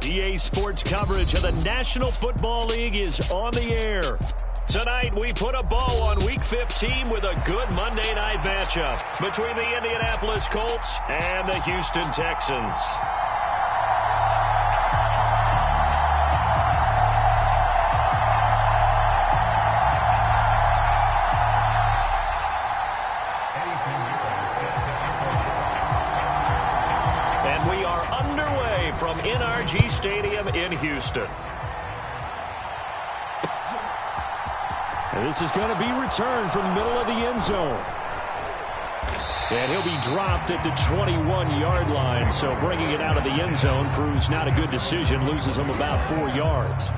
EA Sports coverage of the National Football League is on the air. Tonight, we put a bow on Week 15 with a good Monday night matchup between the Indianapolis Colts and the Houston Texans. And we are underway from NRG Stadium in Houston. And this is going to be returned from the middle of the end zone. And he'll be dropped at the 21-yard line. So bringing it out of the end zone proves not a good decision. Loses him about 4 yards.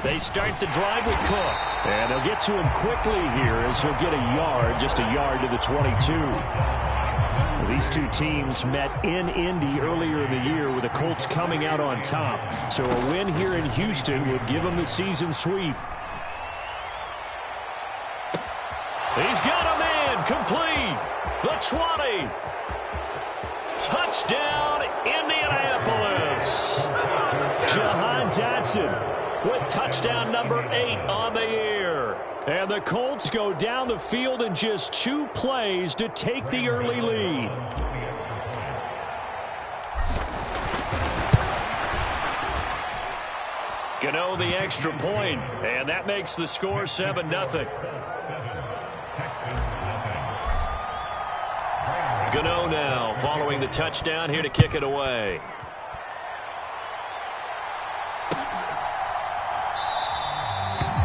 They start the drive with Cook. And they'll get to him quickly here as he'll get a yard, just a yard to the 22. These two teams met in Indy earlier in the year with the Colts coming out on top. So a win here in Houston would give them the season sweep. He's got a man complete. The 20. Touchdown, Indianapolis. Jahan Dotson with touchdown number 8 on the year. And the Colts go down the field in just 2 plays to take the early lead. Gano the extra point, and that makes the score 7-0. Gano now following the touchdown here to kick it away.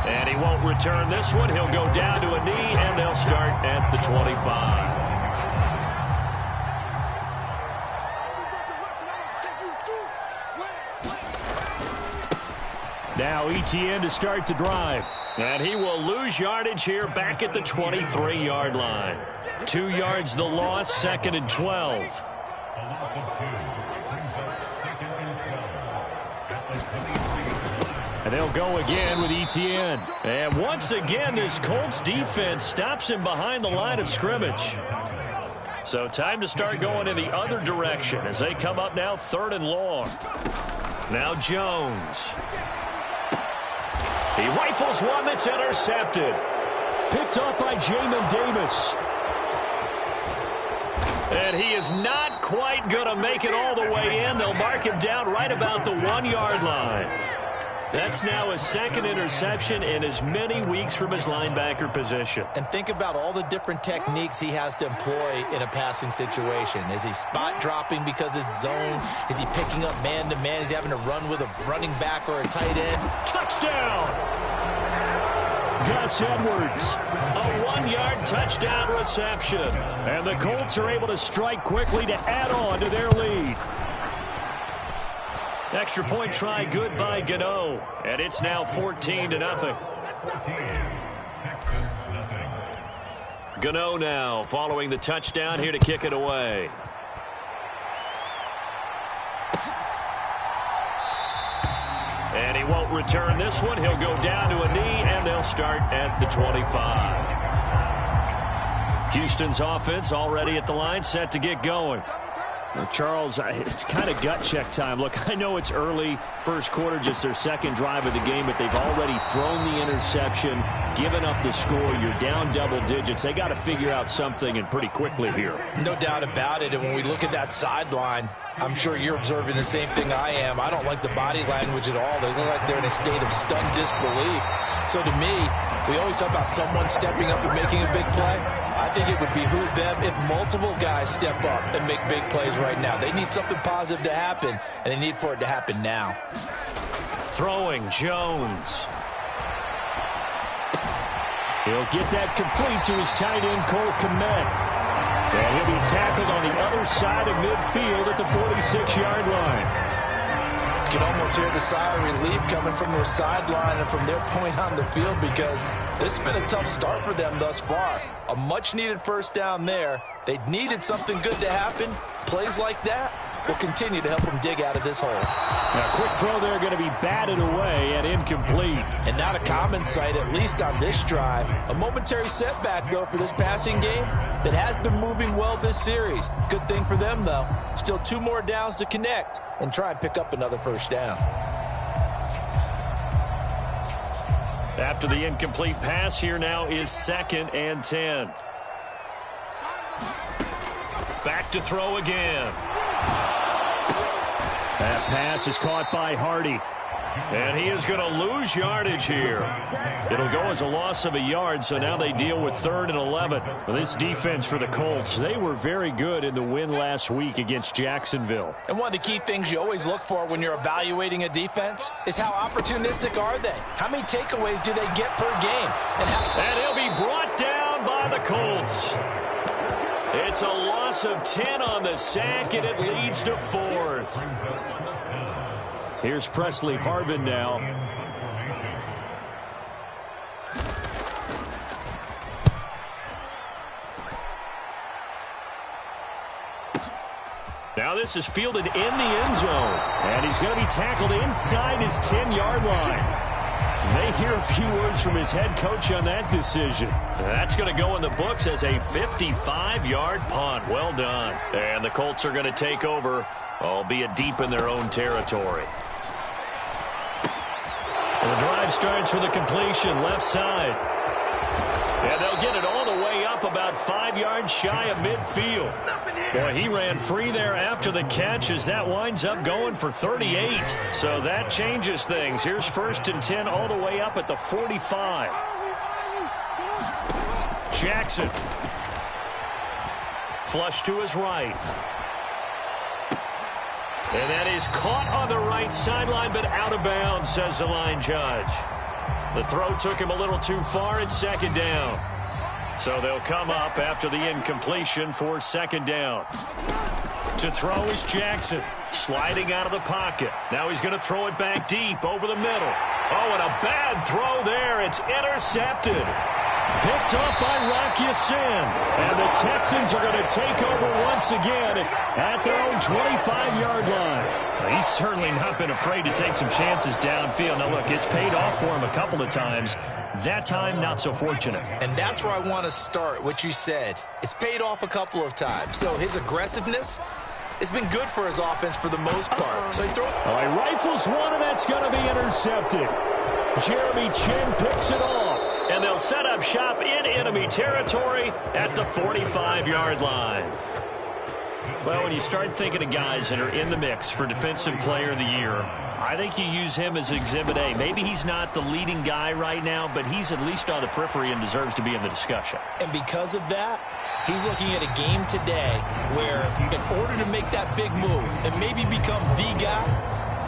And he won't return this one. He'll go down to a knee, and they'll start at the 25. Now Etienne to start the drive. And he will lose yardage here back at the 23-yard line. 2 yards the loss, 2nd and 12. And they'll go again with Etienne. And once again, this Colts defense stops him behind the line of scrimmage. So time to start going in the other direction as they come up now 3rd and long. Now Jones. He rifles one that's intercepted. Picked off by Jamin Davis. And he is not quite going to make it all the way in. They'll mark him down right about the 1-yard line. That's now his 2nd interception in as many weeks from his linebacker position. And think about all the different techniques he has to employ in a passing situation. Is he spot dropping because it's zone? Is he picking up man-to-man? Is he having to run with a running back or a tight end? Touchdown! Gus Edwards, a 1-yard touchdown reception. And the Colts are able to strike quickly to add on to their lead. Extra point try good by Gano. And it's now 14-0. Gano now following the touchdown here to kick it away. And he won't return this one. He'll go down to a knee, and they'll start at the 25. Houston's offense already at the line, set to get going. Well, Charles, it's kind of gut check time. Look, I know it's early, first quarter, just their 2nd drive of the game, but they've already thrown the interception, given up the score. You're down double digits. They got to figure out something, and pretty quickly here. No doubt about it. And when we look at that sideline, I'm sure you're observing the same thing I am. I don't like the body language at all. They look like they're in a state of stunned disbelief. So to me, we always talk about someone stepping up and making a big play. I think it would behoove them if multiple guys step up and make big plays right now. They need something positive to happen, and they need for it to happen now. Throwing Jones. He'll get that complete to his tight end, Cole Kmet. And he'll be tackled on the other side of midfield at the 46-yard line. You can almost hear the sigh of relief coming from their sideline and from their point on the field, because this has been a tough start for them thus far. A much-needed first down there. They needed something good to happen. Plays like that will continue to help him dig out of this hole. Now, quick throw there going to be batted away and incomplete. And not a common sight, at least on this drive. A momentary setback, though, for this passing game that has been moving well this series. Good thing for them, though. Still 2 more downs to connect and try and pick up another first down. After the incomplete pass, here now is 2nd and 10. Back to throw again. That pass is caught by Hardy. And he is going to lose yardage here. It'll go as a loss of a yard, so now they deal with 3rd and 11. Well, this defense for the Colts, they were very good in the win last week against Jacksonville. And one of the key things you always look for when you're evaluating a defense is how opportunistic are they? How many takeaways do they get per game? And he'll be brought down by the Colts. It's a loss of 10 on the sack, and it leads to 4th. Here's Presley Harvin now. Now this is fielded in the end zone. And he's going to be tackled inside his 10-yard line. They hear a few words from his head coach on that decision. That's going to go in the books as a 55-yard punt. Well done. And the Colts are going to take over, albeit deep in their own territory. And the drive starts with a completion left side. And they'll get it all the way up about 5 yards shy of midfield. Boy, he ran free there after the catch as that winds up going for 38. So that changes things. Here's 1st and 10 all the way up at the 45. Jackson. Flush to his right. And that is caught on the right sideline, but out of bounds, says the line judge. The throw took him a little too far. It's 2nd down. So they'll come up after the incompletion for 2nd down. To throw is Jackson, sliding out of the pocket. Now he's going to throw it back deep over the middle. Oh, and a bad throw there. It's intercepted. Picked off by Rock Ya-Sin. And the Texans are going to take over once again at their own 25-yard line. Well, he's certainly not been afraid to take some chances downfield. Now, look, it's paid off for him a couple of times. That time, not so fortunate. And that's where I want to start, what you said. It's paid off a couple of times. So his aggressiveness has been good for his offense for the most part. So he he rifles one, and that's going to be intercepted. Jeremy Chin picks it off. And they'll set up shop in enemy territory at the 45-yard line. Well, when you start thinking of guys that are in the mix for Defensive Player of the Year, I think you use him as Exhibit A. Maybe he's not the leading guy right now, but he's at least on the periphery and deserves to be in the discussion. And because of that, he's looking at a game today where in order to make that big move and maybe become the guy,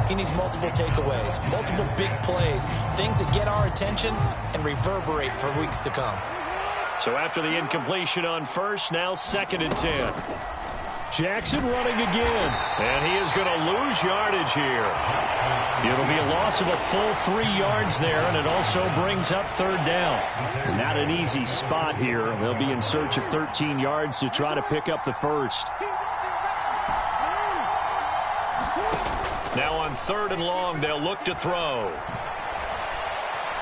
he needs multiple takeaways, multiple big plays, things that get our attention and reverberate for weeks to come. So after the incompletion on 1st, now 2nd and 10. Jackson running again, and he is going to lose yardage here. It'll be a loss of a full 3 yards there, and it also brings up 3rd down. Not an easy spot here. They'll be in search of 13 yards to try to pick up the 1st. Now on 3rd and long, they'll look to throw.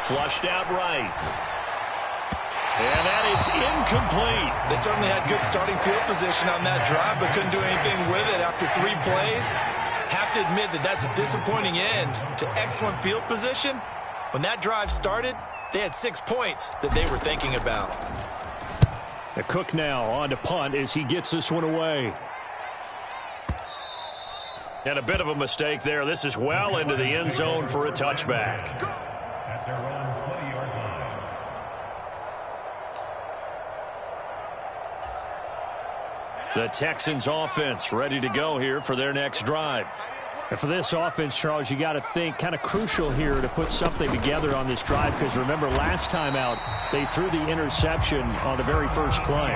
Flushed out right. And that is incomplete. They certainly had good starting field position on that drive, but couldn't do anything with it after 3 plays. Have to admit that that's a disappointing end to excellent field position. When that drive started, they had 6 points that they were thinking about. The Cook now on to punt as he gets this one away. And a bit of a mistake there. This is well into the end zone for a touchback. The Texans offense ready to go here for their next drive. And for this offense, Charles, you got to think kind of crucial here to put something together on this drive, because remember last time out they threw the interception on the very first play.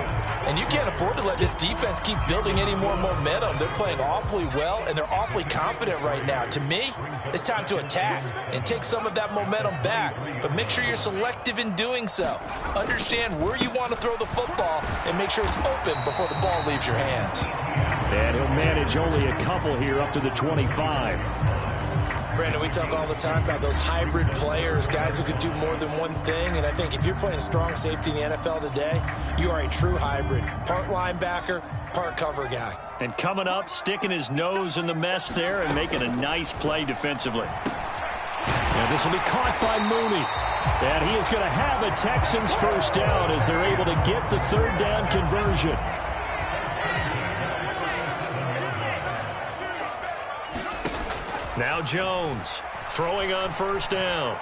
And you can't afford to let this defense keep building any more momentum. They're playing awfully well, and they're awfully confident right now. To me, it's time to attack and take some of that momentum back, but make sure you're selective in doing so. Understand where you want to throw the football and make sure it's open before the ball leaves your hands. And he'll manage only a couple here up to the 25. Brandon, we talk all the time about those hybrid players, guys who could do more than one thing. And I think if you're playing strong safety in the NFL today, you are a true hybrid. Part linebacker, part cover guy. And coming up, sticking his nose in the mess there and making a nice play defensively. And this will be caught by Mooney. And he is going to have a Texans first down as they're able to get the third down conversion. Now Jones throwing on first down.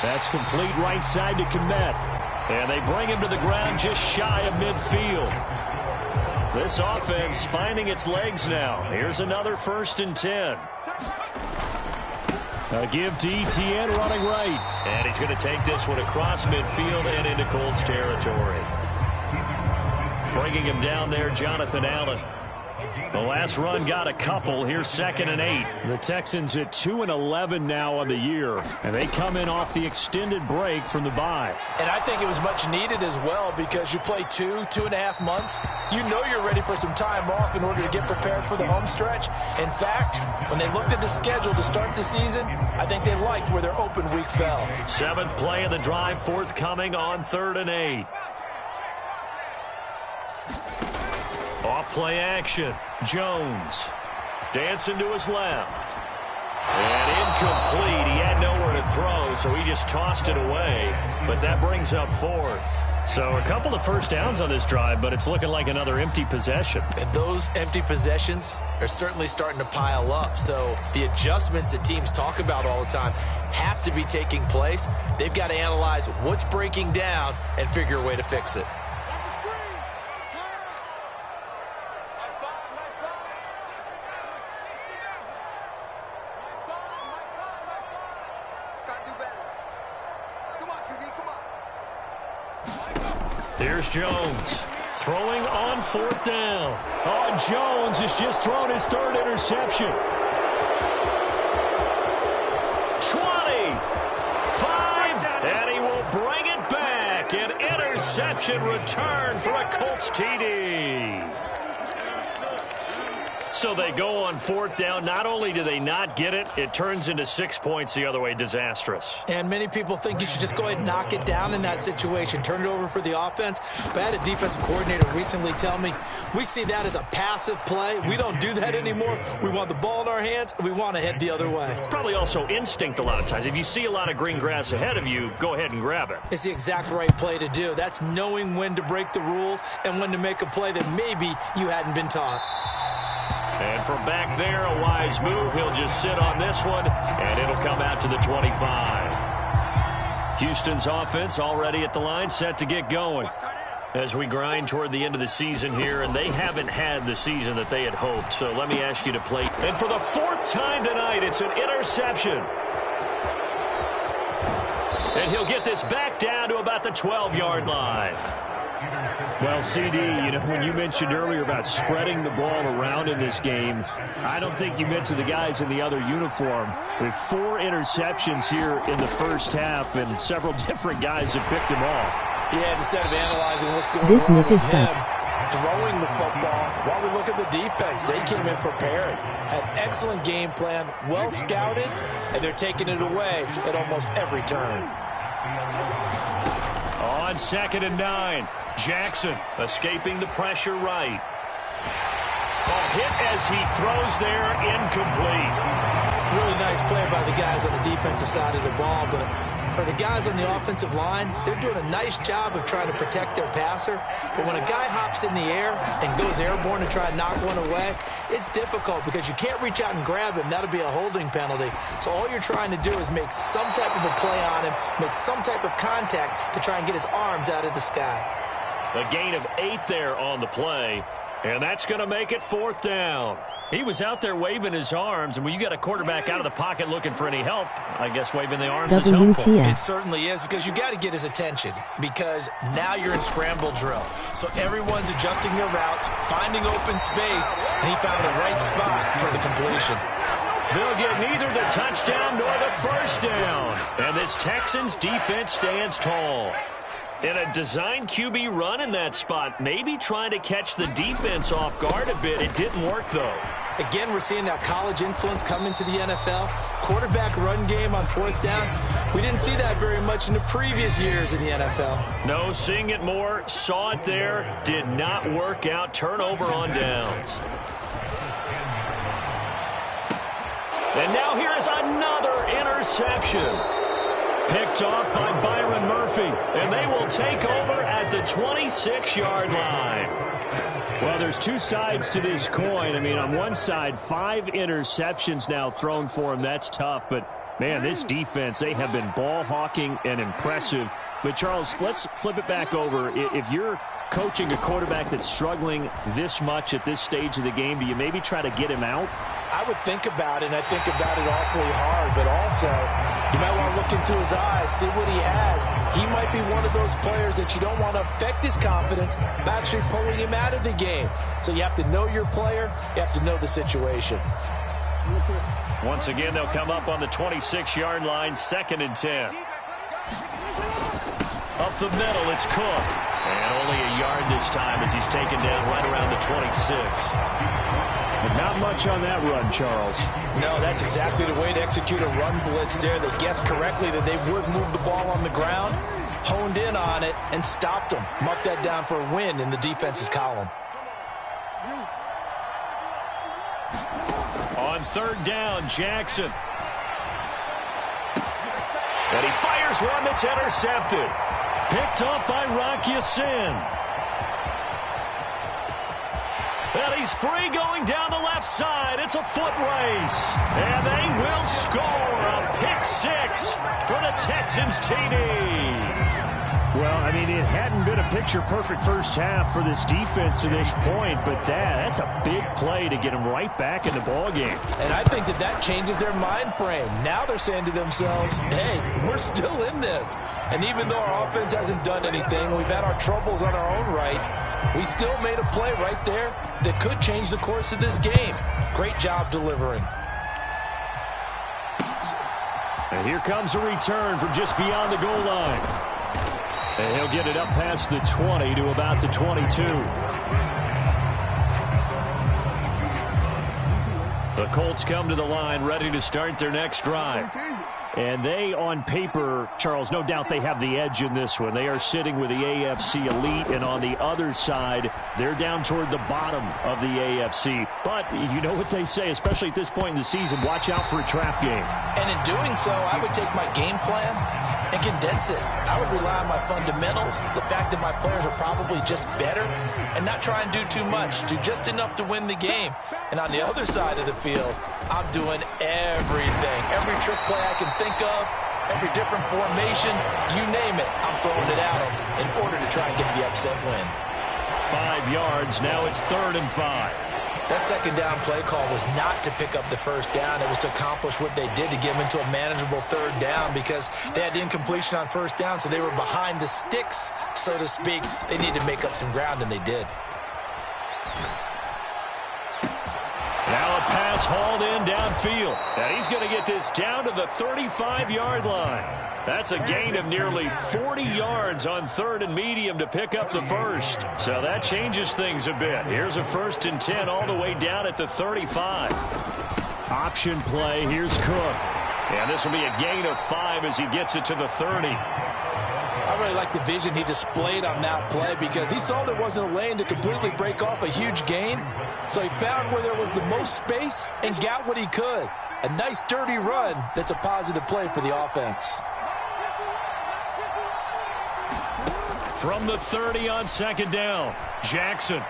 That's complete right side to Kmet. And they bring him to the ground just shy of midfield. This offense finding its legs now. Here's another 1st and 10. A give to Etienne running right. And he's going to take this one across midfield and into Colts territory. Bringing him down there, Jonathan Allen. The last run got a couple. Here's 2nd and 8. The Texans at 2-11 now on the year, and they come in off the extended break from the bye. And I think it was much needed as well because you play 2.5 months. You know you're ready for some time off in order to get prepared for the home stretch. In fact, when they looked at the schedule to start the season, I think they liked where their open week fell. 7th play of the drive forthcoming on 3rd and 8. Off play action. Jones dancing to his left. And incomplete. He had nowhere to throw, so he just tossed it away. But that brings up 4th. So a couple of first downs on this drive, but it's looking like another empty possession. And those empty possessions are certainly starting to pile up. So the adjustments that teams talk about all the time have to be taking place. They've got to analyze what's breaking down and figure a way to fix it. Here's Jones throwing on 4th down. Oh, Jones has just thrown his 3rd interception. 20, 5, and he will bring it back. An interception return for a Colts TD. So they go on 4th down. Not only do they not get it, it turns into 6 points the other way. Disastrous. And many people think you should just go ahead and knock it down in that situation. Turn it over for the offense. But I had a defensive coordinator recently tell me, we see that as a passive play. We don't do that anymore. We want the ball in our hands, and we want to head the other way. It's probably also instinct a lot of times. If you see a lot of green grass ahead of you, go ahead and grab it. It's the exact right play to do. That's knowing when to break the rules and when to make a play that maybe you hadn't been taught. And from back there, a wise move. He'll just sit on this one, and it'll come out to the 25. Houston's offense already at the line, set to get going. As we grind toward the end of the season here, and they haven't had the season that they had hoped. So let me ask you to play. And for the 4th time tonight, it's an interception. And he'll get this back down to about the 12-yard line. Well, CD, when you mentioned earlier about spreading the ball around in this game, I don't think you meant to the guys in the other uniform. With 4 interceptions here in the first half, and several different guys have picked him off. Yeah, instead of analyzing what's going on with him, throwing the football, while we look at the defense, they came in prepared, had excellent game plan, well scouted, and they're taking it away at almost every turn. On 2nd and 9. Jackson escaping the pressure right. Hit as he throws there, incomplete. Really nice play by the guys on the defensive side of the ball, but for the guys on the offensive line, they're doing a nice job of trying to protect their passer. But when a guy hops in the air and goes airborne to try and knock one away, it's difficult because you can't reach out and grab him. That'll be a holding penalty. So all you're trying to do is make some type of a play on him, make some type of contact to try and get his arms out of the sky. A gain of 8 there on the play, and that's going to make it 4th down. He was out there waving his arms, and when you got a quarterback out of the pocket looking for any help, I guess waving the arms is helpful. It certainly is, because you got to get his attention, because now you're in scramble drill. So everyone's adjusting their routes, finding open space, and he found the right spot for the completion. They'll get neither the touchdown nor the first down, and this Texans defense stands tall. And a design QB run in that spot, maybe trying to catch the defense off guard a bit. It didn't work, though. Again, we're seeing that college influence come into the NFL. Quarterback run game on 4th down. We didn't see that very much in the previous years in the NFL. No, seeing it more, saw it there, did not work out. Turnover on downs. And now here is another interception. Picked off by Byron Murphy, and they will take over at the 26-yard line. Well, there's two sides to this coin. I mean, on one side, 5 interceptions now thrown for him. That's tough. But, man, this defense, they have been ball hawking and impressive. But, Charles, let's flip it back over. If you're coaching a quarterback that's struggling this much at this stage of the game, do you maybe try to get him out? I would think about it, and I think about it awfully hard. But also, you might want to look into his eyes, see what he has. He might be one of those players that you don't want to affect his confidence by actually pulling him out of the game. So you have to know your player. You have to know the situation. Once again, they'll come up on the 26-yard line, 2nd and 10. Up the middle, it's Cook. And only a yard this time as he's taken down right around the 26. Not much on that run, Charles. No, that's exactly the way to execute a run blitz there. They guessed correctly that they would move the ball on the ground, honed in on it, and stopped them. Mark that down for a win in the defense's column. On 3rd down, Jackson. And he fires one that's intercepted. Picked up by Rock Ya-Sin. And he's free going down the left side. It's a foot race. And they will score a pick 6 for the Texans TD. Well, I mean, it hadn't been a picture-perfect first half for this defense to this point, but that's a big play to get them right back in the ballgame. And I think that changes their mind frame. Now they're saying to themselves, hey, we're still in this. And even though our offense hasn't done anything, we've had our troubles on our own right, we still made a play right there that could change the course of this game. Great job delivering. And here comes a return from just beyond the goal line. And he'll get it up past the 20 to about the 22. The Colts come to the line ready to start their next drive. And they, on paper, Charles, no doubt they have the edge in this one. They are sitting with the AFC elite, and on the other side, they're down toward the bottom of the AFC. But you know what they say, especially at this point in the season, watch out for a trap game. And in doing so, I would take my game plan and condense it. I would rely on my fundamentals, the fact that my players are probably just better, and not try and do too much, do just enough to win the game. And on the other side of the field, I'm doing everything. Every trick play I can think of, every different formation, you name it, I'm throwing it at them in order to try and get the upset win. 5 yards, now it's 3rd and 5. That 2nd down play call was not to pick up the 1st down. It was to accomplish what they did to get them into a manageable 3rd down because they had incompletion on 1st down, so they were behind the sticks, so to speak. They needed to make up some ground, and they did. Now a pass hauled in downfield. And he's going to get this down to the 35-yard line. That's a gain of nearly 40 yards on 3rd and medium to pick up the 1st. So that changes things a bit. Here's a 1st and 10 all the way down at the 35. Option play. Here's Cook. And this will be a gain of 5 as he gets it to the 30. I really like the vision he displayed on that play because he saw there wasn't a lane to completely break off a huge gain. So he found where there was the most space and got what he could. A nice, dirty run that's a positive play for the offense. From the 30 on 2nd down, Jackson.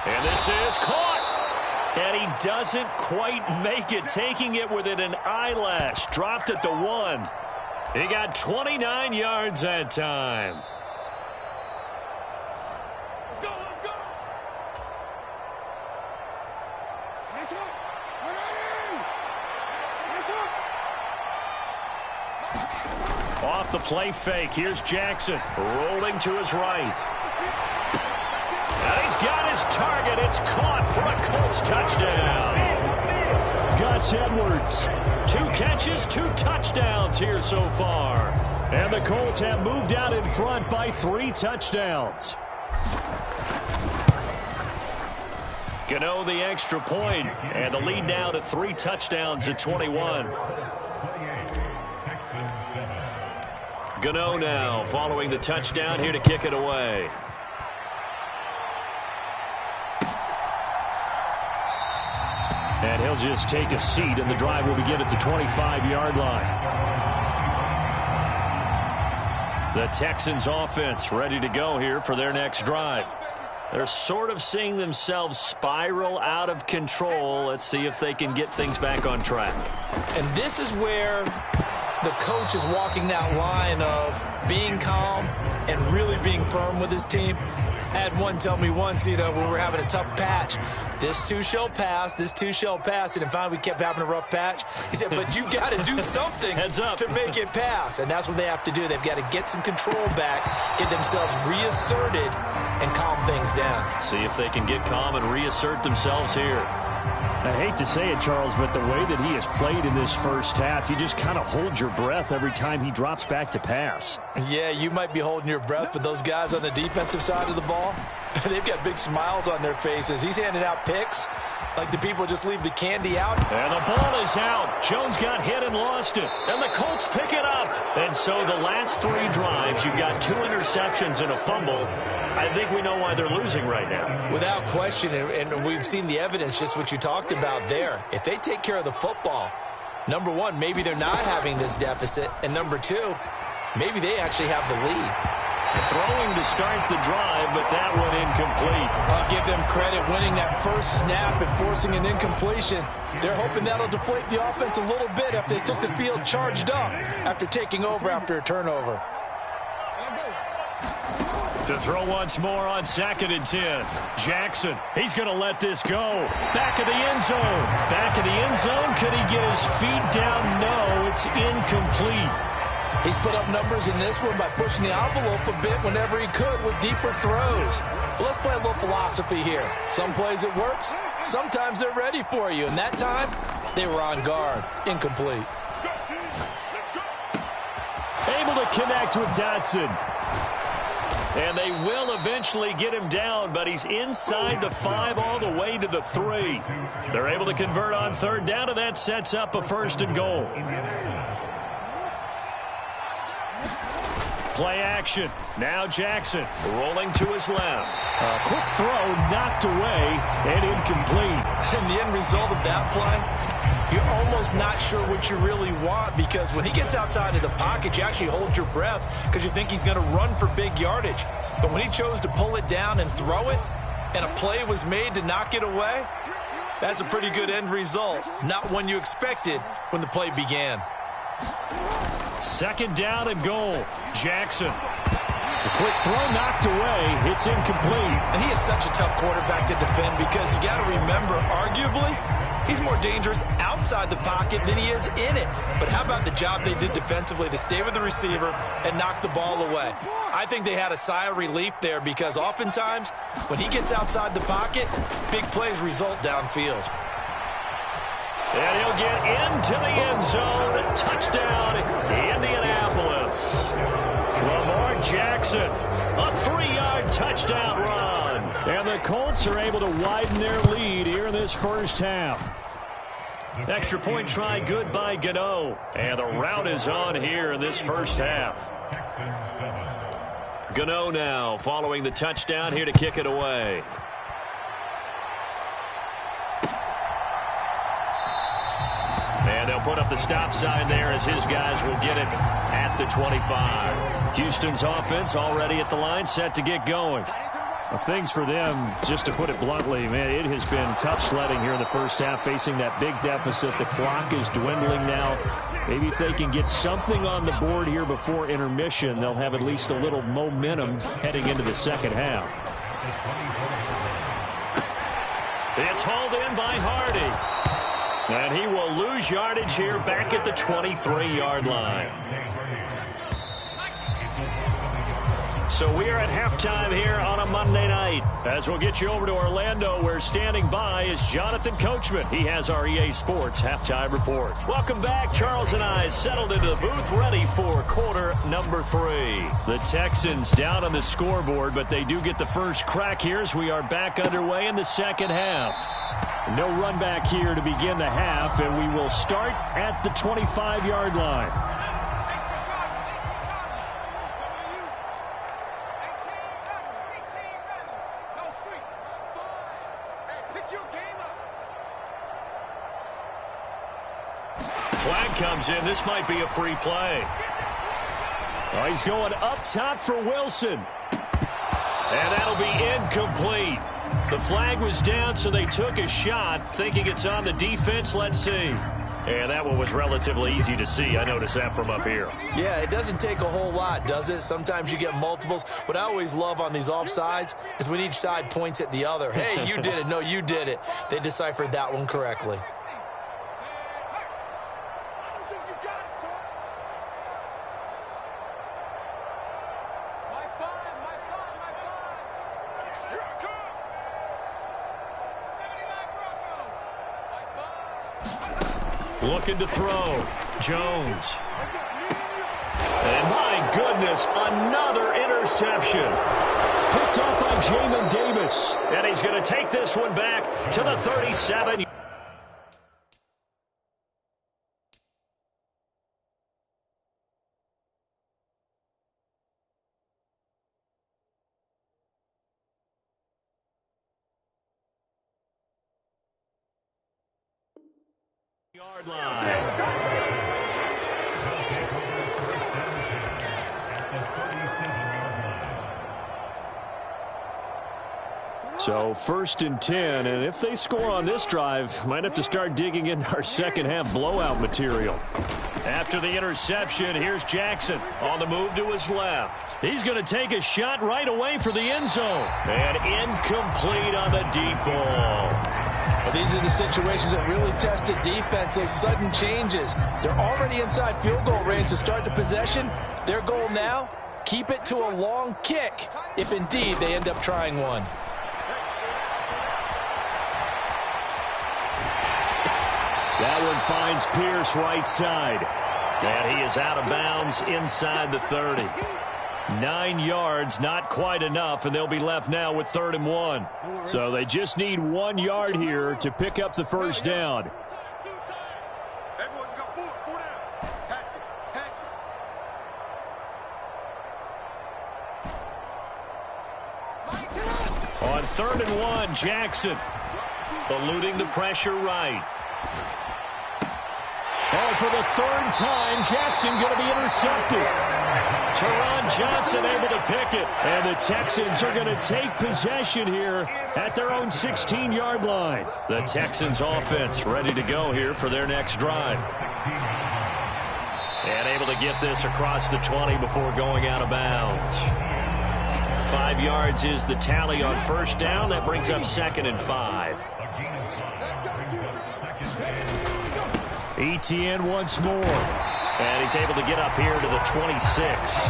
And this is caught. And he doesn't quite make it, taking it within an eyelash. Dropped at the 1. He got 29 yards that time. Off the play fake, here's Jackson, rolling to his right. And he's got his target. It's caught for a Colts touchdown. Gus Edwards. 2 catches. catches, 2 touchdowns here so far. And the Colts have moved out in front by 3 touchdowns. Gano the extra point, and the lead now to 3 touchdowns at 21. Gano now following the touchdown here to kick it away. And he'll just take a seat, and the drive will begin at the 25-yard line. The Texans offense ready to go here for their next drive. They're sort of seeing themselves spiral out of control. Let's see if they can get things back on track. And this is where the coach is walking that line of being calm and really being firm with his team. I had one tell me once, when we were having a tough patch, this too shall pass, this too shall pass. And finally we kept having a rough patch. He said, but you got to do something to make it pass. And that's what they have to do. They've got to get some control back, get themselves reasserted, and calm things down. See if they can get calm and reassert themselves here. I hate to say it, Charles, but the way that he has played in this first half, you just kind of hold your breath every time he drops back to pass. Yeah, you might be holding your breath, but those guys on the defensive side of the ball, they've got big smiles on their faces. He's handing out picks like the people just leave the candy out. And the ball is out. Jones got hit and lost it. And the Colts pick it up. And so the last 3 drives, you've got 2 interceptions and a fumble. I think we know why they're losing right now. Without question, and we've seen the evidence, just what you talked about there. If they take care of the football, number 1, maybe they're not having this deficit. And number 2, maybe they actually have the lead. Throwing to start the drive, but that one incomplete. I'll give them credit winning that first snap and forcing an incompletion. They're hoping that'll deflate the offense a little bit after they took the field charged up after taking over after a turnover. To throw once more on 2nd and 10. Jackson, he's going to let this go. Back of the end zone. Back of the end zone. Could he get his feet down? No, it's incomplete. He's put up numbers in this one by pushing the envelope a bit whenever he could with deeper throws. But let's play a little philosophy here. Some plays it works. Sometimes they're ready for you. And that time, they were on guard. Incomplete. Able to connect with Dotson. And they will eventually get him down, but he's inside the 5 all the way to the 3. They're able to convert on 3rd down, and that sets up a 1st and goal. Play action. Now Jackson rolling to his left. A quick throw knocked away and incomplete. And the end result of that play, you're almost not sure what you really want, because when he gets outside of the pocket, you actually hold your breath because you think he's going to run for big yardage. But when he chose to pull it down and throw it, and a play was made to knock it away, that's a pretty good end result. Not one you expected when the play began. 2nd down and goal. Jackson. A quick throw knocked away. It's incomplete. And he is such a tough quarterback to defend, because you got to remember, arguably, he's more dangerous outside the pocket than he is in it. But how about the job they did defensively to stay with the receiver and knock the ball away? I think they had a sigh of relief there, because oftentimes when he gets outside the pocket, big plays result downfield. And he'll get into the end zone. Touchdown, Indianapolis. Lamar Jackson, a 3-yard touchdown run. And the Colts are able to widen their lead here in this first half. Extra point try good by Gano. And the route is on here in this first half. Gano now following the touchdown here to kick it away. And they'll put up the stop sign there as his guys will get it at the 25. Houston's offense already at the line, set to get going. Well, things for them, just to put it bluntly, man, it has been tough sledding here in the first half, facing that big deficit. The clock is dwindling now. Maybe if they can get something on the board here before intermission, they'll have at least a little momentum heading into the second half. It's hauled in by Hardy. And he will lose yardage here back at the 23-yard line. So we are at halftime here on a Monday night. As we'll get you over to Orlando, where standing by is Jonathan Coachman. He has our EA Sports halftime report. Welcome back. Charles and I settled into the booth, ready for quarter number 3. The Texans down on the scoreboard, but they do get the first crack here as we are back underway in the second half. No run back here to begin the half, and we will start at the 25-yard line. Flag comes in. This might be a free play. Oh, he's going up top for Wilson. And that'll be incomplete. The flag was down, so they took a shot, thinking it's on the defense. Let's see. And that one was relatively easy to see. I noticed that from up here. Yeah, it doesn't take a whole lot, does it? Sometimes you get multiples. What I always love on these offsides is when each side points at the other. Hey, you did it. No, you did it. They deciphered that one correctly. Looking to throw. Jones. And my goodness, another interception. Picked off by Jamin Davis. And he's going to take this one back to the 37. Yard line. So 1st and 10, and if they score on this drive, might have to start digging in our second half blowout material. After the interception, here's Jackson on the move to his left. He's going to take a shot right away for the end zone. And incomplete on the deep ball. Well, these are the situations that really test a defense, those sudden changes. They're already inside field goal range to start the possession. Their goal now, keep it to a long kick, if indeed they end up trying one. That one finds Pierce right side. And he is out of bounds inside the 30. 9 yards, not quite enough, and they'll be left now with 3rd and 1. So they just need 1 yard here to pick up the first down. On 3rd and 1, Jackson eluding the pressure right. Oh, for the 3rd time, Jackson going to be intercepted. Teron Johnson able to pick it. And the Texans are going to take possession here at their own 16-yard line. The Texans offense ready to go here for their next drive. And able to get this across the 20 before going out of bounds. 5 yards is the tally on first down. That brings up 2nd and 5. Etienne once more. And he's able to get up here to the 26.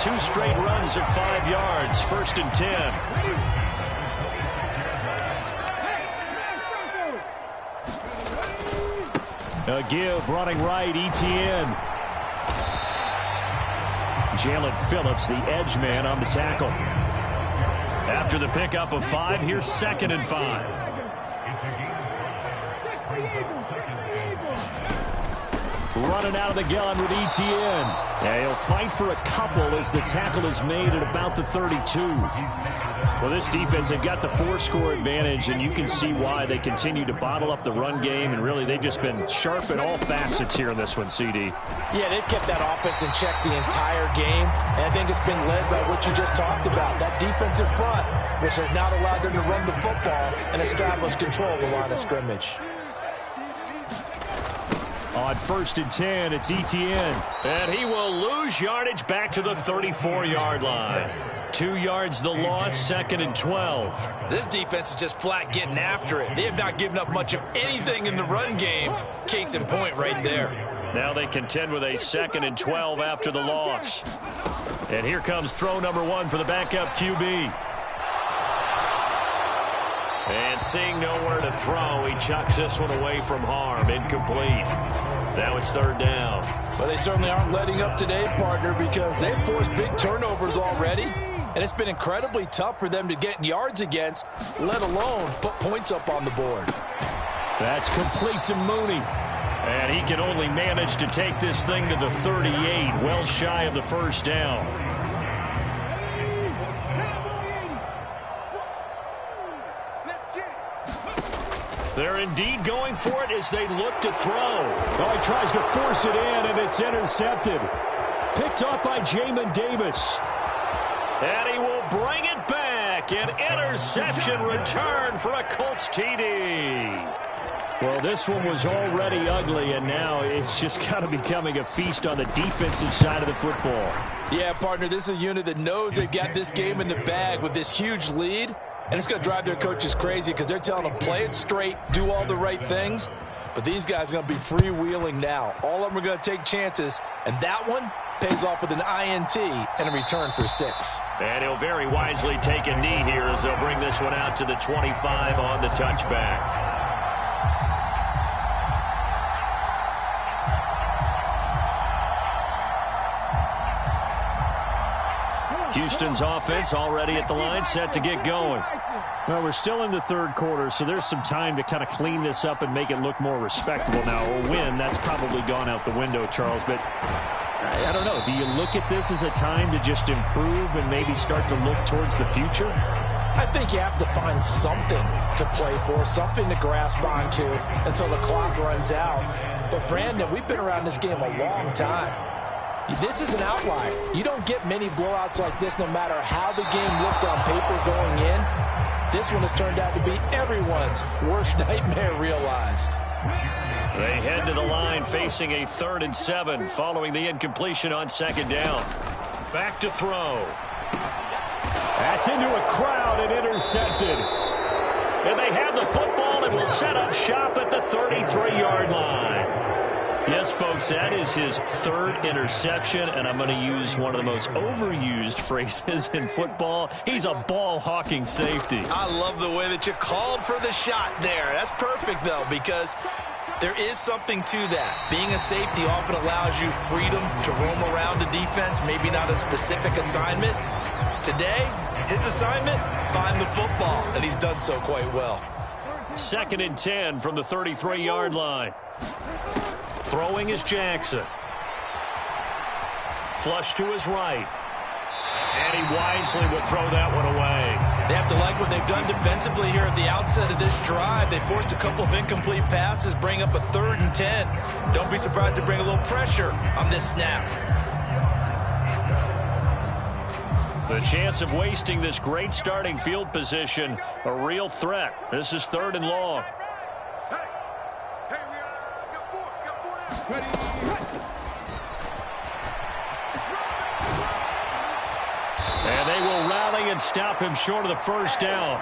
2 straight runs of 5 yards. 1st and 10. A give running right, Etienne. Jalen Phillips, the edge man on the tackle. After the pickup of 5, here's 2nd and 5. Running out of the gun with Etienne. Yeah, he'll fight for a couple as the tackle is made at about the 32. Well, this defense, they've got the 4-score advantage, and you can see why they continue to bottle up the run game, and really they've just been sharp at all facets here in this one, CD. Yeah, they've kept that offense in check the entire game, and I think it's been led by what you just talked about, that defensive front, which has now allowed them to run the football and establish control of the line of scrimmage. On 1st and 10, it's Etienne. And he will lose yardage back to the 34-yard line. 2 yards the loss, 2nd and 12. This defense is just flat getting after it. They have not given up much of anything in the run game. Case in point right there. Now they contend with a 2nd and 12 after the loss. And here comes throw number 1 for the backup QB. And seeing nowhere to throw, he chucks this one away from harm. Incomplete. Now it's 3rd down. Well, they certainly aren't letting up today, partner, because they've forced big turnovers already. And it's been incredibly tough for them to get yards against, let alone put points up on the board. That's complete to Mooney. And he can only manage to take this thing to the 38, well shy of the 1st down. They're indeed going for it as they look to throw. Oh, he tries to force it in, and it's intercepted. Picked off by Jamin Davis. And he will bring it back. An interception return for a Colts TD. Well, this one was already ugly, and now it's just kind of becoming a feast on the defensive side of the football. Yeah, partner, this is a unit that knows they've got this game in the bag with this huge lead. And it's going to drive their coaches crazy because they're telling them play it straight, do all the right things. But these guys are going to be freewheeling now. All of them are going to take chances. And that one pays off with an INT and a return for 6. And he'll very wisely take a knee here as they'll bring this one out to the 25 on the touchback. Houston's offense already at the line, set to get going. Well, we're still in the 3rd quarter, so there's some time to kind of clean this up and make it look more respectable. Now, a win, that's probably gone out the window, Charles, but I don't know. Do you look at this as a time to just improve and maybe start to look towards the future? I think you have to find something to play for, something to grasp onto until the clock runs out. But, Brandon, we've been around this game a long time. This is an outlier. You don't get many blowouts like this no matter how the game looks on paper going in. This one has turned out to be everyone's worst nightmare realized. They head to the line facing a 3rd and 7 following the incompletion on 2nd down. Back to throw. That's into a crowd and intercepted. And they have the football and will set up shop at the 33-yard line. Yes, folks, that is his 3rd interception, and I'm going to use one of the most overused phrases in football. He's a ball-hawking safety. I love the way that you called for the shot there. That's perfect, though, because there is something to that. Being a safety often allows you freedom to roam around the defense, maybe not a specific assignment. Today, his assignment, find the football, and he's done so quite well. 2nd and 10 from the 33-yard line. Throwing is Jackson. Flush to his right. And he wisely would throw that one away. They have to like what they've done defensively here at the outset of this drive. They forced a couple of incomplete passes, bring up a 3rd and 10. Don't be surprised to bring a little pressure on this snap. The chance of wasting this great starting field position, a real threat. This is 3rd and long. And they will rally and stop him short of the 1st down.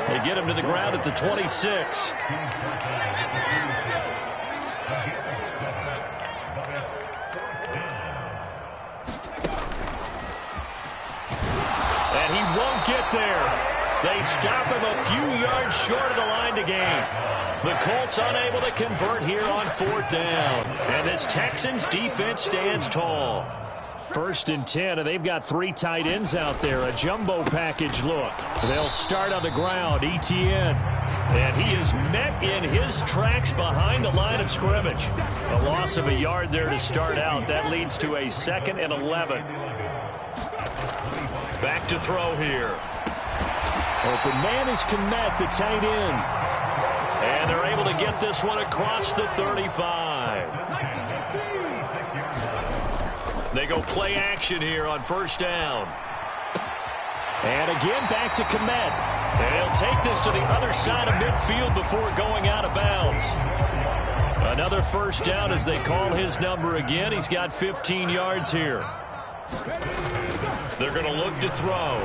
They get him to the ground at the 26. And he won't get there. They stop him a few yards short of the line to gain. The Colts unable to convert here on 4th down. And this Texans defense stands tall. 1st and 10, and they've got 3 tight ends out there. A jumbo package look. They'll start on the ground. Etienne. And he is met in his tracks behind the line of scrimmage. A loss of a yard there to start out. That leads to a 2nd and 11. Back to throw here. Open man is Kmet, the tight end. And they're able to get this one across the 35. They go play action here on 1st down. And again, back to Kmet. And he'll take this to the other side of midfield before going out of bounds. Another 1st down as they call his number again. He's got 15 yards here. They're going to look to throw.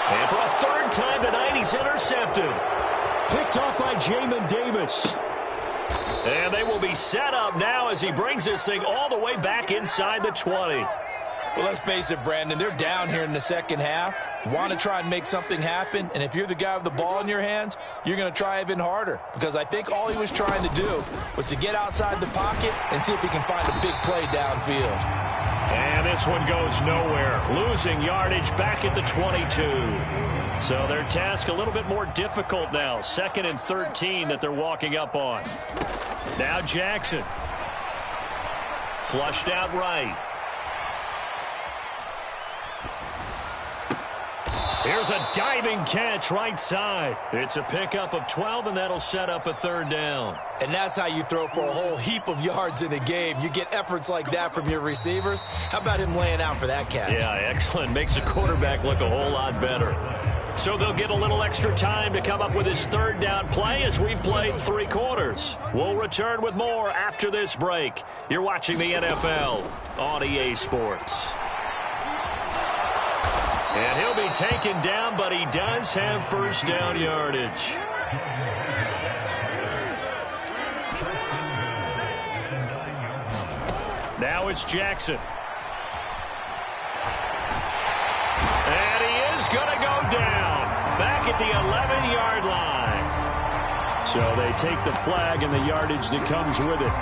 And for a 3rd time tonight, he's intercepted. Picked off by Jamin Davis. And they will be set up now as he brings this thing all the way back inside the 20. Well, let's face it, Brandon, they're down here in the second half, want to try and make something happen, and if you're the guy with the ball in your hands, you're going to try even harder, because I think all he was trying to do was to get outside the pocket and see if he can find a big play downfield. And this one goes nowhere, losing yardage back at the 22. So their task a little bit more difficult now, 2nd and 13 that they're walking up on. Now Jackson. Flushed out right. Here's a diving catch right side. It's a pickup of 12, and that'll set up a 3rd down. And that's how you throw for a whole heap of yards in a game. You get efforts like that from your receivers. How about him laying out for that catch? Yeah, excellent. Makes the quarterback look a whole lot better. So they'll get a little extra time to come up with his 3rd down play as we've played 3 quarters. We'll return with more after this break. You're watching the NFL on EA Sports. And he'll be taken down, but he does have 1st down yardage. Now it's Jackson. And he is going to go down back at the 11-yard line. So they take the flag and the yardage that comes with it.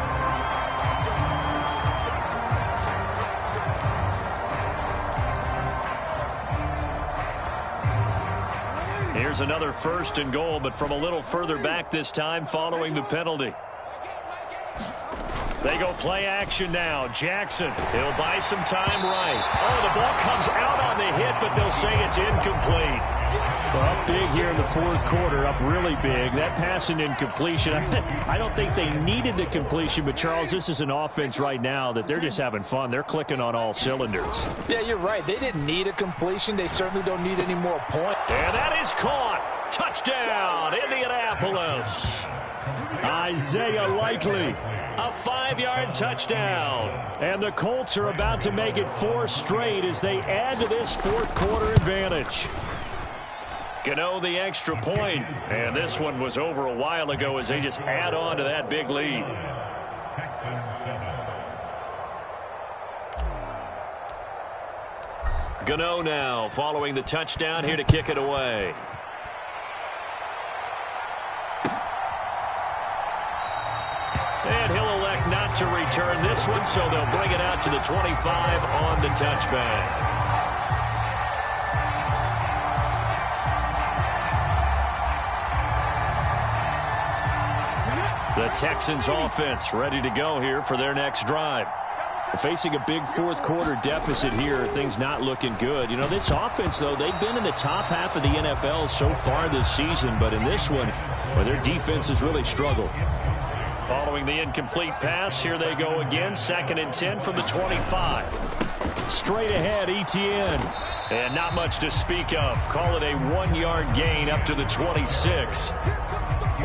Here's another 1st and goal, but from a little further back this time following the penalty. They go play action now. Jackson, he'll buy some time right. Oh, the ball comes out on the hit, but they'll say it's incomplete. Well, up big here in the 4th quarter, up really big. That pass and incompletion, I don't think they needed the completion, but Charles, this is an offense right now that they're just having fun. They're clicking on all cylinders. Yeah, you're right. They didn't need a completion. They certainly don't need any more points. And that is caught. Touchdown, Indianapolis. Isaiah Likely. A 5-yard touchdown. And the Colts are about to make it 4 straight as they add to this 4th quarter advantage. Gano the extra point, and this one was over a while ago as they just add on to that big lead. Gano now following the touchdown here to kick it away. And he'll elect not to return this one, so they'll bring it out to the 25 on the touchback. The Texans offense ready to go here for their next drive. Facing a big 4th quarter deficit here, things not looking good. You know, this offense, though, they've been in the top half of the NFL so far this season, but in this one, well, their defense has really struggled. Following the incomplete pass, here they go again, 2nd and 10 from the 25. Straight ahead, Etienne. And not much to speak of. Call it a 1-yard gain up to the 26.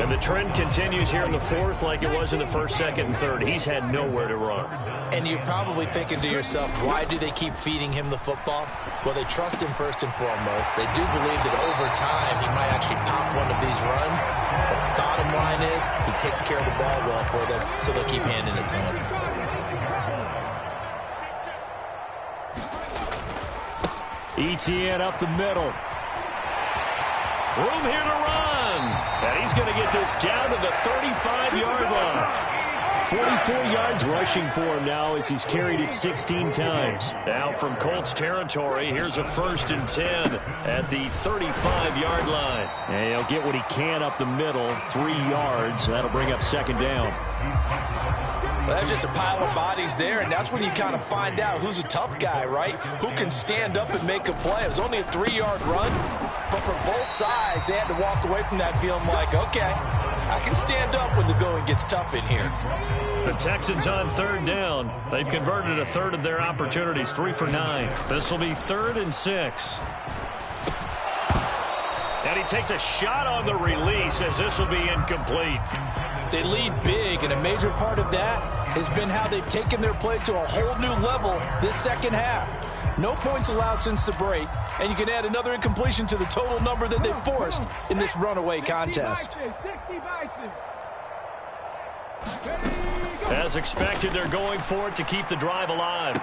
And the trend continues here in the 4th like it was in the 1st, 2nd, and 3rd. He's had nowhere to run. And you're probably thinking to yourself, why do they keep feeding him the football? Well, they trust him first and foremost. They do believe that over time he might actually pop one of these runs. But the bottom line is he takes care of the ball well for them, so they'll keep handing it to him. Etienne up the middle. Room here to run. And he's going to get this down to the 35-yard line. 44 yards rushing for him now as he's carried it 16 times. Now from Colts territory, here's a 1st and 10 at the 35-yard line. And he'll get what he can up the middle, 3 yards. That'll bring up 2nd down. Well, that's just a pile of bodies there, and that's when you kind of find out who's a tough guy, right? Who can stand up and make a play. It was only a 3-yard run, but for both sides, they had to walk away from that feeling like, okay, I can stand up when the going gets tough in here. The Texans on 3rd down. They've converted a 1/3 of their opportunities, 3 for 9. This will be 3rd and 6. And he takes a shot on the release as this will be incomplete. They lead big, and a major part of that has been how they've taken their play to a whole new level this second half. No points allowed since the break, and you can add another incompletion to the total number that they forced in this runaway contest. As expected, they're going for it to keep the drive alive.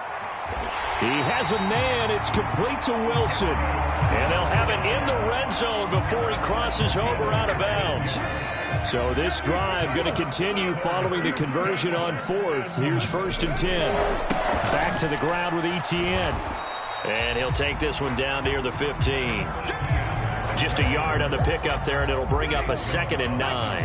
He has a man. It's complete to Wilson. And they'll have it in the red zone before he crosses over out of bounds. So this drive going to continue following the conversion on fourth. Here's 1st and 10. Back to the ground with Etienne. And he'll take this one down near the 15. Just a yard on the pickup there, and it'll bring up a 2nd and 9.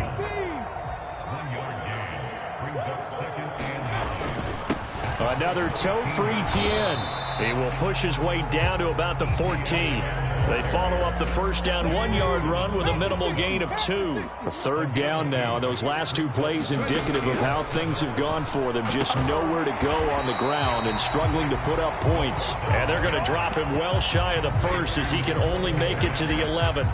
Another tote for Etienne. He will push his way down to about the 14. They follow up the first down 1-yard run with a minimal gain of 2. A 3rd down now. Those last 2 plays indicative of how things have gone for them. Just nowhere to go on the ground and struggling to put up points. And they're going to drop him well shy of the 1st as he can only make it to the 11.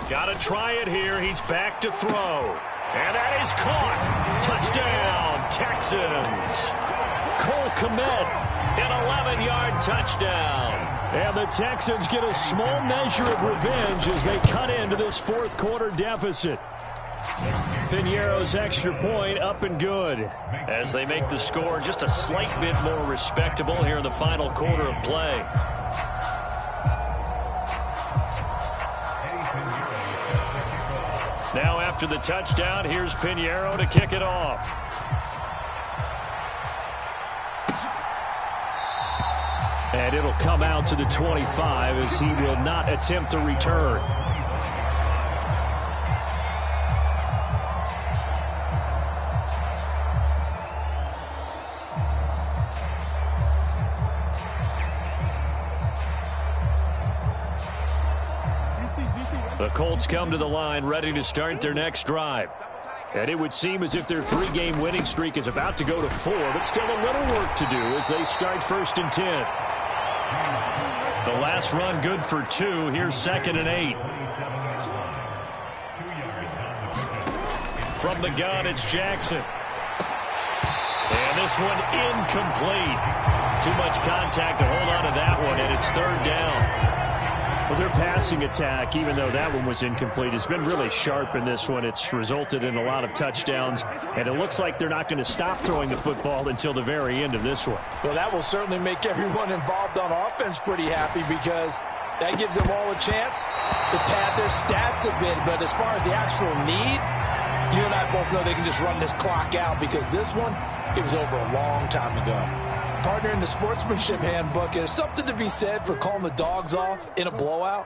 Got to try it here. He's back to throw. And that is caught. Touchdown, Texans. Cole Kmet, an 11-yard touchdown. And the Texans get a small measure of revenge as they cut into this 4th quarter deficit. Piñeiro's extra point up and good. As they make the score just a slight bit more respectable here in the final quarter of play. Now after the touchdown, here's Piñeiro to kick it off. And it'll come out to the 25 as he will not attempt a return. The Colts come to the line ready to start their next drive. And it would seem as if their 3-game winning streak is about to go to 4, but still a little work to do as they start 1st and 10. The last run good for 2. Here's 2nd and 8. From the gun, it's Jackson. And this one incomplete. Too much contact to hold on to that one, and it's 3rd down. Well, their passing attack, even though that one was incomplete, has been really sharp in this one. It's resulted in a lot of touchdowns, and it looks like they're not going to stop throwing the football until the very end of this one. Well, that will certainly make everyone involved on offense pretty happy because that gives them all a chance to pad their stats a bit. But as far as the actual need, you and I both know they can just run this clock out because this one, it was over a long time ago. Partner, in the sportsmanship handbook, there's something to be said for calling the dogs off in a blowout.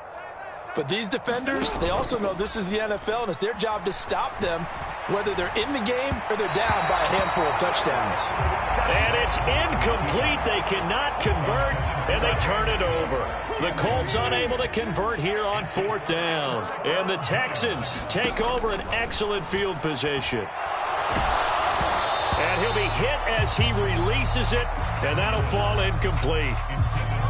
But these defenders, they also know this is the NFL, and it's their job to stop them, whether they're in the game or they're down by a handful of touchdowns. And it's incomplete. They cannot convert, and they turn it over. The Colts unable to convert here on 4th down. And the Texans take over an excellent field position. And he'll be hit as he releases it, and that'll fall incomplete.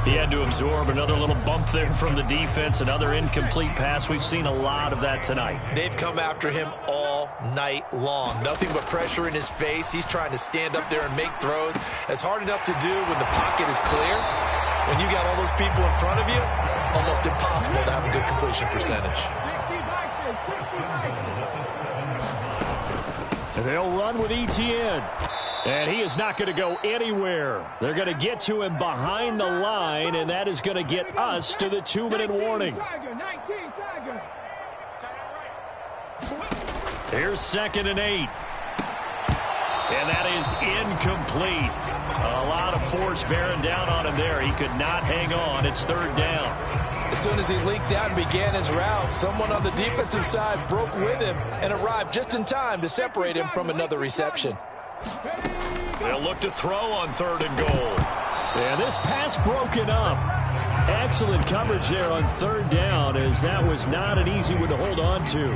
He had to absorb another little bump there from the defense, another incomplete pass. We've seen a lot of that tonight. They've come after him all night long. Nothing but pressure in his face. He's trying to stand up there and make throws. It's hard enough to do when the pocket is clear. When you got all those people in front of you, almost impossible to have a good completion percentage. They'll run with Etienne. And he is not going to go anywhere. They're going to get to him behind the line, and that is going to get us to the 2-minute warning. Here's 2nd and 8. And that is incomplete. A lot of force bearing down on him there. He could not hang on. It's 3rd down. As soon as he leaked out and began his route, someone on the defensive side broke with him and arrived just in time to separate him from another reception. They'll look to throw on 3rd and goal. And this pass broken up. Excellent coverage there on 3rd down, as that was not an easy one to hold on to.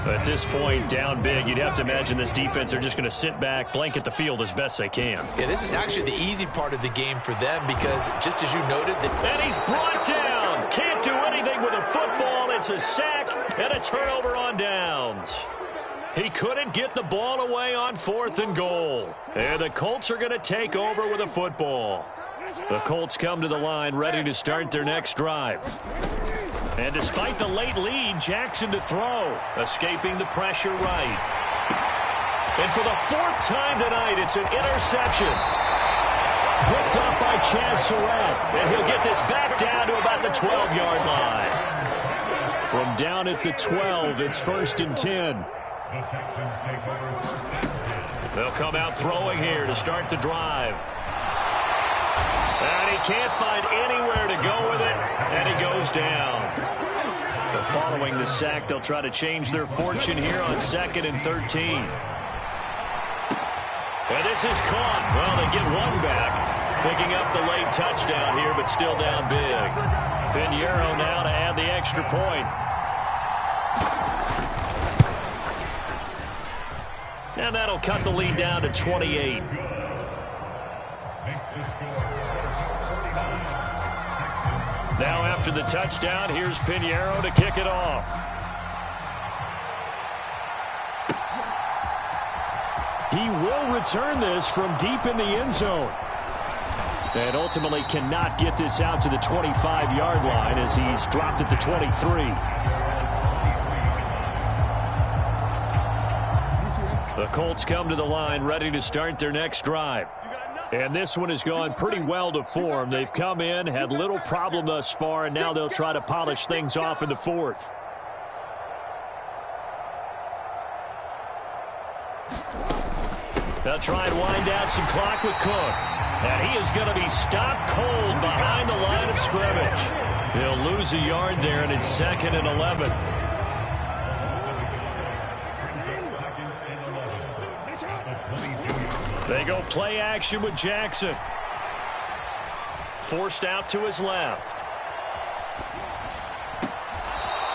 At this point, down big, you'd have to imagine this defense are just going to sit back, blanket the field as best they can. Yeah, this is actually the easy part of the game for them because, just as you noted, and he's brought down. Can't do anything with a football. It's a sack and a turnover on downs. He couldn't get the ball away on 4th and goal. And the Colts are going to take over with a football. The Colts come to the line ready to start their next drive. And despite the late lead, Jackson to throw, escaping the pressure right. And for the fourth time tonight, it's an interception. Picked up by Chaz Surratt, and he'll get this back down to about the 12-yard line. From down at the 12, it's 1st and 10. They'll come out throwing here to start the drive. And he can't find anywhere to go with it, and he goes down. But following the sack, they'll try to change their fortune here on 2nd and 13. And this is caught. Well, they get one back, picking up the late touchdown here, but still down big. Pinheiro now to add the extra point. And that'll cut the lead down to 28. Now after the touchdown, here's Pinheiro to kick it off. He will return this from deep in the end zone. And ultimately cannot get this out to the 25-yard line as he's dropped at the 23. The Colts come to the line ready to start their next drive. And this one has gone pretty well to form. They've come in, had little problem thus far, and now they'll try to polish things off in the fourth. They'll try and wind down some clock with Cook. And he is going to be stopped cold behind the line of scrimmage. He'll lose a yard there, and it's 2nd and 11. They go play action with Jackson. Forced out to his left.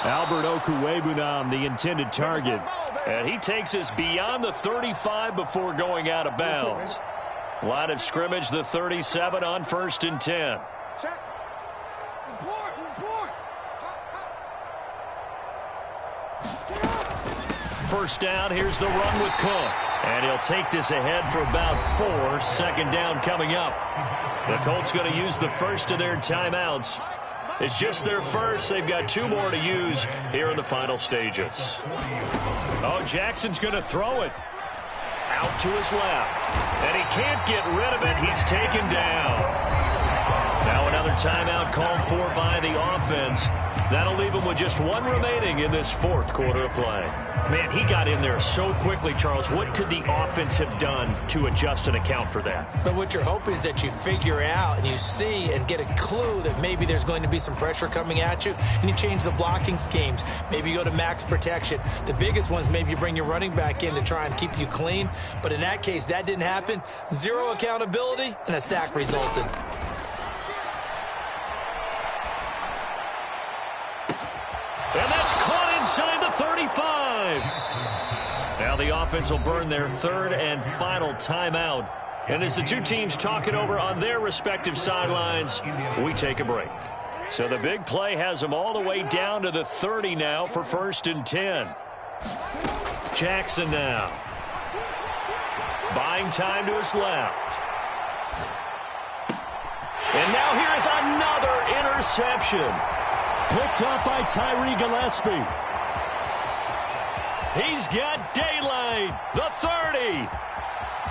Albert Okwuegbunam, the intended target. And he takes us beyond the 35 before going out of bounds. Line of scrimmage, the 37 on 1st and 10. First down, here's the run with Cook. And he'll take this ahead for about 4. 2nd down coming up. The Colts going to use the first of their timeouts. It's just their first. They've got 2 more to use here in the final stages. Oh, Jackson's going to throw it. Out to his left. And he can't get rid of it. He's taken down. Now another timeout called for by the offense. That'll leave him with just 1 remaining in this 4th quarter of play. Man, he got in there so quickly, Charles. What could the offense have done to adjust and account for that? But what you're hoping is that you figure out and you see and get a clue that maybe there's going to be some pressure coming at you, and you change the blocking schemes. Maybe you go to max protection. The biggest ones, maybe you bring your running back in to try and keep you clean. But in that case, that didn't happen. 0 accountability, and a sack resulted. And that's caught inside the 35. Now the offense will burn their 3rd and final timeout. And as the 2 teams talk it over on their respective sidelines, we take a break. So the big play has them all the way down to the 30 now for 1st and 10. Jackson now. Buying time to his left. And now here is another interception. Picked up by Tyree Gillespie. He's got daylight. The 30,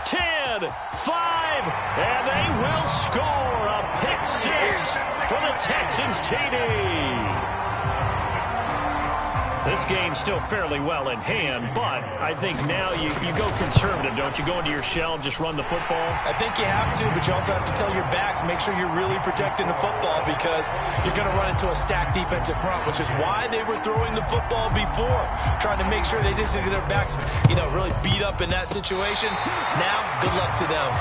10, 5, and they will score a pick 6 for the Texans TD. This game's still fairly well in hand, but I think now you go conservative, don't you? Go into your shell and just run the football? I think you have to, but you also have to tell your backs, make sure you're really protecting the football because you're going to run into a stacked defensive front, which is why they were throwing the football before, trying to make sure they just get their backs, really beat up in that situation. Now, good luck to them.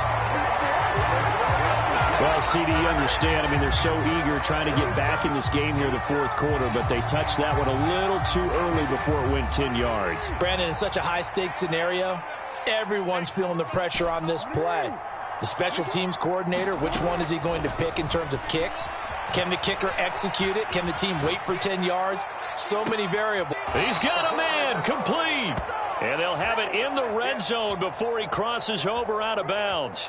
Well, CD, you understand. I mean, they're so eager trying to get back in this game here in the 4th quarter, but they touched that one a little too early before it went 10 yards. Brandon, in such a high-stakes scenario, everyone's feeling the pressure on this play. The special teams coordinator, which one is he going to pick in terms of kicks? Can the kicker execute it? Can the team wait for 10 yards? So many variables. He's got a man complete. And they'll have it in the red zone before he crosses over out of bounds.